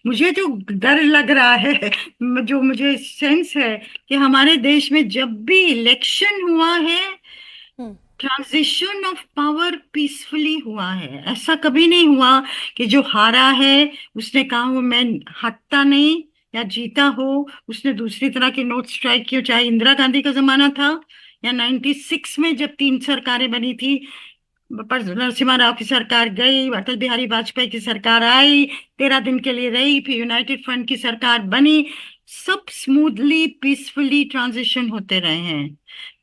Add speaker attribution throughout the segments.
Speaker 1: मुझे जो डर लग रहा है, जो मुझे सेंस है कि हमारे देश में जब भी इलेक्शन हुआ है,
Speaker 2: हम्म।
Speaker 1: ट्रांजिशन ऑफ पावर पीसफुली हुआ है। ऐसा कभी नहीं हुआ कि जो हारा है उसने कहा वो मैं हटता नहीं, या जीता हो उसने दूसरी तरह की नोट स्ट्राइक की हो। चाहे इंदिरा गांधी का जमाना था या 96 में जब तीन सरकारें बनी थी, पर नरसिम्हा राव की सरकार गई, अटल बिहारी वाजपेयी की सरकार आई, 13 दिन के लिए रही, फिर यूनाइटेड फ्रंट की सरकार बनी। सब स्मूथली पीसफुली ट्रांजिशन होते रहे हैं।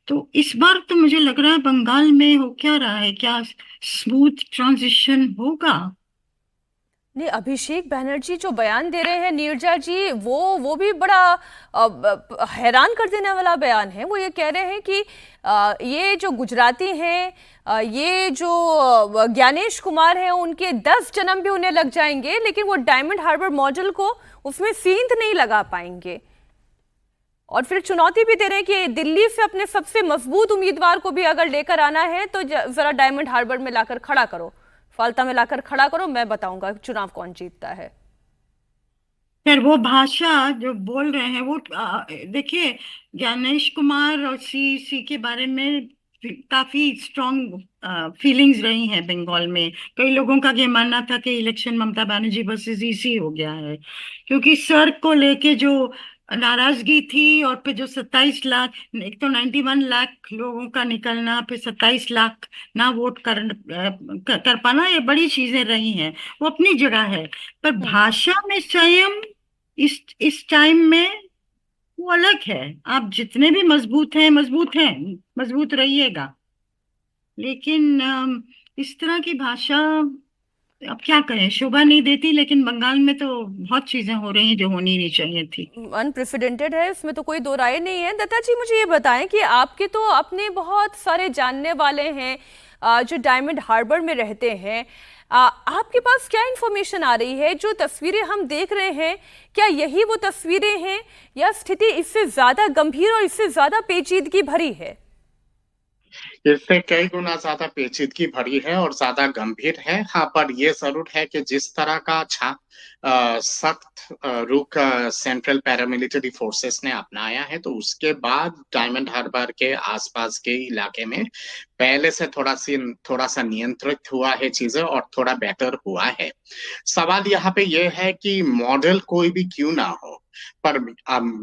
Speaker 1: तो इस बार तो मुझे लग रहा है बंगाल में हो क्या रहा है, क्या स्मूथ ट्रांजिशन होगा?
Speaker 2: नहीं, अभिषेक बैनर्जी जो बयान दे रहे हैं नीरजा जी, वो भी बड़ा हैरान कर देने वाला बयान है। वो ये कह रहे हैं कि ये जो गुजराती हैं, ये जो ज्ञानेश कुमार हैं, उनके 10 जन्म भी उन्हें लग जाएंगे, लेकिन वो डायमंड हार्बर मॉडल को उसमें सींध नहीं लगा पाएंगे। और फिर चुनौती भी दे रहे हैं कि दिल्ली से अपने सबसे मजबूत उम्मीदवार को भी अगर लेकर आना है तो जरा डायमंड हार्बर में लाकर खड़ा करो, फाल्ता में लाकर खड़ा करो, मैं बताऊंगा चुनाव कौन जीतता है।
Speaker 1: खैर, वो भाषा जो बोल रहे हैं वो देखिए, ज्ञानेश कुमार और सी के बारे में काफी स्ट्रॉन्ग फीलिंग्स रही हैं बंगाल में। कई लोगों का ये मानना था कि election Mamata Banerjee versus EC हो गया है, क्योंकि सर को लेके जो नाराजगी थी, और फिर जो 27 लाख, एक तो 91 लाख लोगों का निकलना, फिर 27 लाख ना वोट कर पाना, ये बड़ी चीजें रही हैं। वो अपनी जगह है, पर
Speaker 2: हम्म।
Speaker 1: भाषा में संयम इस टाइम में वो अलग है। आप जितने भी मजबूत हैं, मजबूत रहिएगा, लेकिन इस तरह की भाषा अब क्या करें, शोभा नहीं देती। लेकिन बंगाल में तो बहुत चीजें हो रही हैं जो होनी नहीं चाहिए थी।
Speaker 2: अनप्रेसिडेंटेड है, इसमें तो कोई दो राय नहीं है। दत्ता जी, मुझे ये बताएं कि आपके तो अपने बहुत सारे जानने वाले हैं जो डायमंड हार्बर में रहते हैं। आपके पास क्या इंफॉर्मेशन आ रही है? जो तस्वीरें हम देख रहे हैं, क्या यही वो तस्वीरें हैं या स्थिति इससे ज्यादा गंभीर और इससे ज्यादा पेचीदगी भरी है?
Speaker 3: इससे कई गुना ज्यादा पेचीदगी भरी है और ज्यादा गंभीर है। हाँ, पर यह जरूर है कि जिस तरह का सख्त रुख सेंट्रल पैरामिलिट्री फोर्सेस ने अपनाया है, तो उसके बाद डायमंड हार्बर के आसपास के इलाके में पहले से थोड़ा सा नियंत्रित हुआ है चीजें, और थोड़ा बेटर हुआ है। सवाल यहाँ पे यह है कि मॉडल कोई भी क्यों ना हो, पर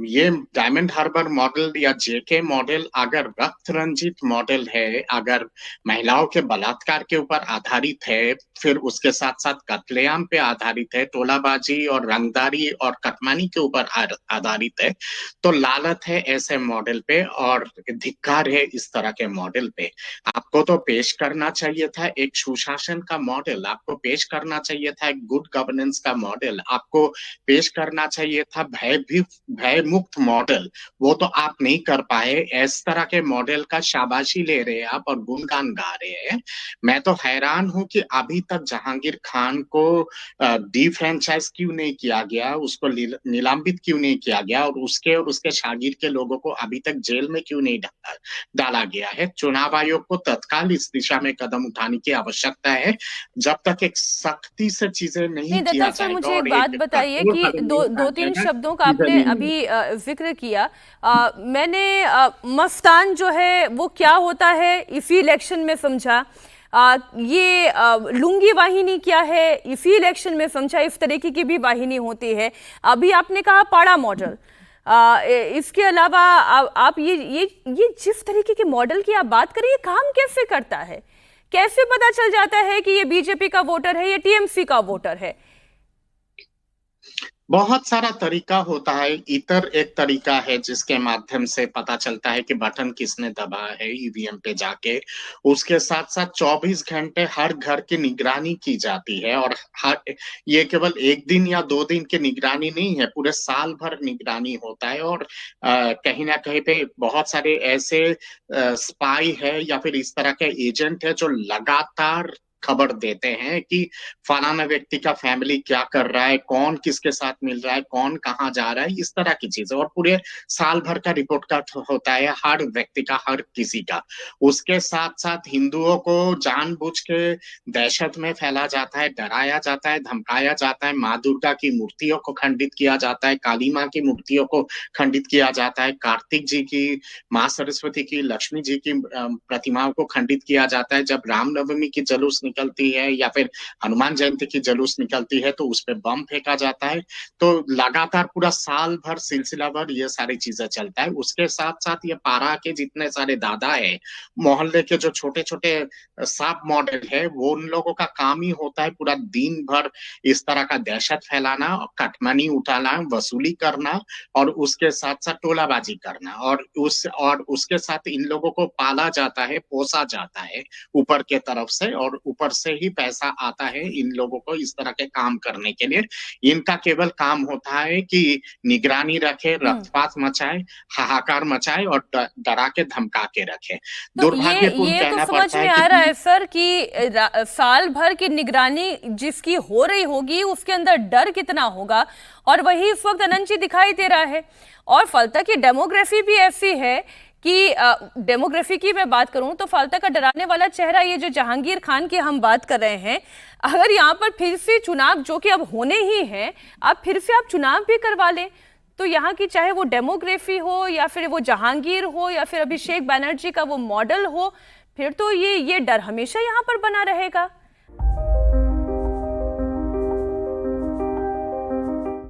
Speaker 3: ये डायमंड हार्बर मॉडल या जेके मॉडल अगर रक्त रंजित मॉडल है, अगर महिलाओं के बलात्कार के ऊपर आधारित है, फिर उसके साथ साथ कत्लेआम पे आधारित है, टोलाबाजी और रंगदारी और कटमानी के ऊपर आधारित है, तो लालत है ऐसे मॉडल पे और धिक्कार है इस तरह के मॉडल पे। आपको तो पेश करना चाहिए था एक सुशासन का मॉडल, आपको पेश करना चाहिए था एक गुड गवर्नेंस का मॉडल, आपको पेश करना चाहिए था भय मुक्त मॉडल। वो तो आप नहीं कर पाए। इस तरह के मॉडल का शाबाशी ले रहे हैं आप और गुणगान गा रहे हैं। मैं तो हैरान हूं कि अभी तक जहांगीर खान को डी फ्रेंचाइज क्यों नहीं किया गया, उसको निलंबित क्यों नहीं किया गया, और उसके शागिर के लोगों को अभी तक जेल में क्यों नहीं डाला गया है। चुनाव आयोग को तत्काल इस दिशा में कदम उठाने की आवश्यकता है। जब तक एक सख्ती से चीजें नहीं
Speaker 2: नहीं दत्ता
Speaker 3: किया
Speaker 2: सर,
Speaker 3: जाएगा
Speaker 2: मुझे
Speaker 3: और
Speaker 2: एक बात
Speaker 3: एक
Speaker 2: बताइए
Speaker 3: कठोर
Speaker 2: कि
Speaker 3: कदम नहीं
Speaker 2: दो
Speaker 3: उठाया
Speaker 2: दो तीन
Speaker 3: जाएगा,
Speaker 2: शब्दों का
Speaker 3: चीजें
Speaker 2: आपने
Speaker 3: नहीं
Speaker 2: अभी
Speaker 3: होंगी।
Speaker 2: जिक्र किया। मैंने मस्तान जो है वो क्या होता है इसी इलेक्शन में समझा। ये लुंगी वाहिनी क्या है इसी इलेक्शन में समझा। इस तरीके की भी वाहिनी होती है। अभी आपने कहा पाड़ा मॉडल। इसके अलावा आप ये जिस तरीके के मॉडल की आप बात करें, ये काम कैसे करता है? कैसे पता चल जाता है कि ये बीजेपी का वोटर है या टीएमसी का वोटर है?
Speaker 3: बहुत सारा तरीका होता है। इतर एक तरीका है जिसके माध्यम से पता चलता है कि बटन किसने दबाया है ईवीएम पे जाके। उसके साथ साथ 24 घंटे हर घर की निगरानी की जाती है, और हर ये केवल एक दिन या 2 दिन की निगरानी नहीं है, पूरे साल भर निगरानी होता है। और कहीं ना कहीं पे बहुत सारे ऐसे स्पाई है या फिर इस तरह के एजेंट है जो लगातार खबर देते हैं कि फलाना व्यक्ति का फैमिली क्या कर रहा है, कौन किसके साथ मिल रहा है, कौन कहाँ जा रहा है, इस तरह की चीजें। और पूरे साल भर का रिपोर्ट कार्ड होता है हर व्यक्ति का, हर किसी का। उसके साथ साथ हिंदुओं को जानबूझ के दहशत में फैला जाता है, डराया जाता है, धमकाया जाता है। माँ दुर्गा की मूर्तियों को खंडित किया जाता है, काली माँ की मूर्तियों को खंडित किया जाता है, कार्तिक जी की, माँ सरस्वती की, लक्ष्मी जी की प्रतिमाओं को खंडित किया जाता है। जब रामनवमी की जुलूस निकलती है या फिर हनुमान जयंती की जुलूस निकलती है तो उस पे बम फेंका जाता है। तो लगातार पूरा साल भर, सिलसिला भर ये सारी चीजें चलता है। उसके साथ साथ ये पारा के जितने सारे दादा है, मोहल्ले के जो छोटे छोटे सब मॉडल है, वो उन लोगों का काम ही होता है पूरा दिन भर इस तरह का दहशत फैलाना, कटमनी उठाना, वसूली करना और उसके साथ साथ टोलाबाजी करना। और उसके साथ इन लोगों को पाला जाता है, पोसा जाता है ऊपर के तरफ से, और ऊपर से ही पैसा आता है इन लोगों को इस तरह के काम करने के लिए। इनका केवल काम होता है कि निगरानी रखे, रक्तपात मचाए, हाहाकार मचाए और डरा के धमका के रखे।
Speaker 2: तो
Speaker 3: दुर्भाग्यपूर्ण
Speaker 2: ये तो
Speaker 3: कहना
Speaker 2: समझ
Speaker 3: पड़ता
Speaker 2: में
Speaker 3: है
Speaker 2: आ रहा
Speaker 3: कि
Speaker 2: है सर कि साल भर की निगरानी जिसकी हो रही होगी उसके अंदर डर कितना होगा, और वही इस वक्त अनंत जी दिखाई दे रहा है। और फलता की डेमोग्राफी भी ऐसी है कि डेमोग्राफी की मैं बात करूं तो फलता का डराने वाला चेहरा ये जो जहांगीर खान की हम बात कर रहे हैं, अगर यहाँ पर फिर से चुनाव जो कि अब होने ही हैं, अब फिर से आप चुनाव भी करवा लें तो यहाँ की चाहे वो डेमोग्राफी हो या फिर वो जहांगीर हो या फिर अभिषेक बनर्जी का वो मॉडल हो, फिर तो ये डर हमेशा यहाँ पर बना रहेगा।